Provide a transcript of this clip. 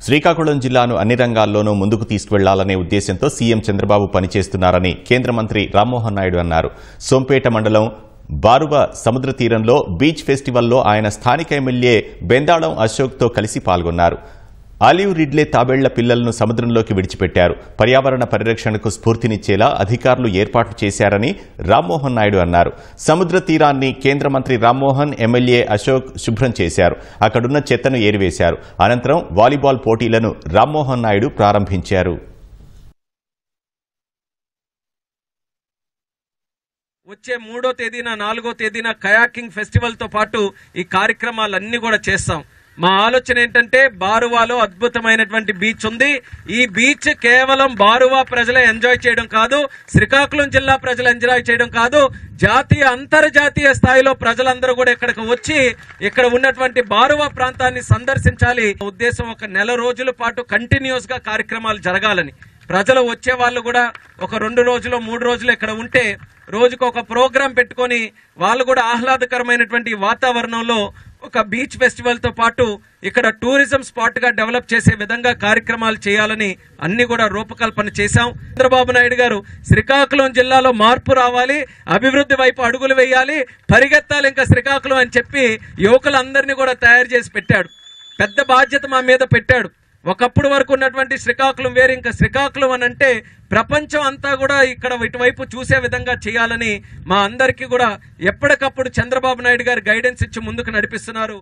శ్రీకాకుళం జిల్లాను అన్ని రంగాల్లోనూ ముందుకు తీసుకువెళ్లాలనే ఉద్దేశంతో సీఎం చంద్రబాబు పనిచేస్తున్నారని కేంద్ర మంత్రి రామ్మోహన్ నాయుడు అన్నారు. సోంపేట మండలం బారువ సముద్ర తీరంలో బీచ్ ఫెస్టివల్లో ఆయన స్థానిక ఎమ్మెల్యే బెందాళం అశోక్తో కలిసి పాల్గొన్నారు. ఆలివ్ రిడ్లే తాబేళ్ల పిల్లలను సముద్రంలోకి విడిచిపెట్టారు. పర్యావరణ పరిరక్షణకు స్ఫూర్తినిచ్చేలా అధికారులు ఏర్పాట్లు చేశారని రామ్మోహన్ నాయుడు అన్నారు. సముద్ర తీరాన్ని కేంద్ర మంత్రి రామ్మోహన్, ఎమ్మెల్యే అశోక్ శుభ్రం చేశారు. అక్కడున్న చెత్తను ఏరివేశారు. అనంతరం వాలీబాల్ పోటీలను రామ్మోహన్ నాయుడు ప్రారంభించారు. వచ్చే 3వ తేదీన 4వ తేదీన కయాకింగ్ ఫెస్టివల్తో పాటు ఈ కార్యక్రమాలన్నీ కూడా చేస్తాం. మా ఆలోచన ఏంటంటే బారువాలో అద్భుతమైనటువంటి బీచ్ ఉంది. ఈ బీచ్ కేవలం బారువా ప్రజలే ఎంజాయ్ చేయడం కాదు, శ్రీకాకుళం జిల్లా ప్రజలు ఎంజాయ్ చేయడం కాదు, జాతీయ అంతర్జాతీయ స్థాయిలో ప్రజలందరూ కూడా ఇక్కడికి వచ్చి ఇక్కడ ఉన్నటువంటి బారువా ప్రాంతాన్ని సందర్శించాలి. ఉద్దేశం ఒక నెల రోజుల పాటు కంటిన్యూస్ గా కార్యక్రమాలు జరగాలని. ప్రజలు వచ్చే వాళ్ళు కూడా ఒక 2 రోజులు 3 రోజులు ఇక్కడ ఉంటే రోజుకు ఒక ప్రోగ్రాం పెట్టుకొని వాళ్ళు కూడా ఆహ్లాదకరమైనటువంటి వాతావరణంలో ఒక బీచ్ ఫెస్టివల్ తో పాటు ఇక్కడ టూరిజం స్పాట్ గా డెవలప్ చేసే విధంగా కార్యక్రమాలు చేయాలని అన్ని కూడా రూపకల్పన చేశాం. చంద్రబాబు నాయుడు గారు శ్రీకాకుళం జిల్లాలో మార్పు రావాలి, అభివృద్ధి వైపు అడుగులు వేయాలి, పరిగెత్తాలి ఇంకా శ్రీకాకుళం అని చెప్పి యువకులందరినీ కూడా తయారు చేసి పెట్టాడు. పెద్ద బాధ్యత మా మీద పెట్టాడు. ఒకప్పుడు వరకు ఉన్నటువంటి శ్రీకాకుళం వేరు, ఇంకా శ్రీకాకుళం అని అంటే ప్రపంచం అంతా కూడా ఇక్కడ ఇటువైపు చూసే విధంగా చేయాలని మా అందరికీ కూడా ఎప్పటికప్పుడు చంద్రబాబు నాయుడు గారు గైడెన్స్ ఇచ్చి ముందుకు నడిపిస్తున్నారు.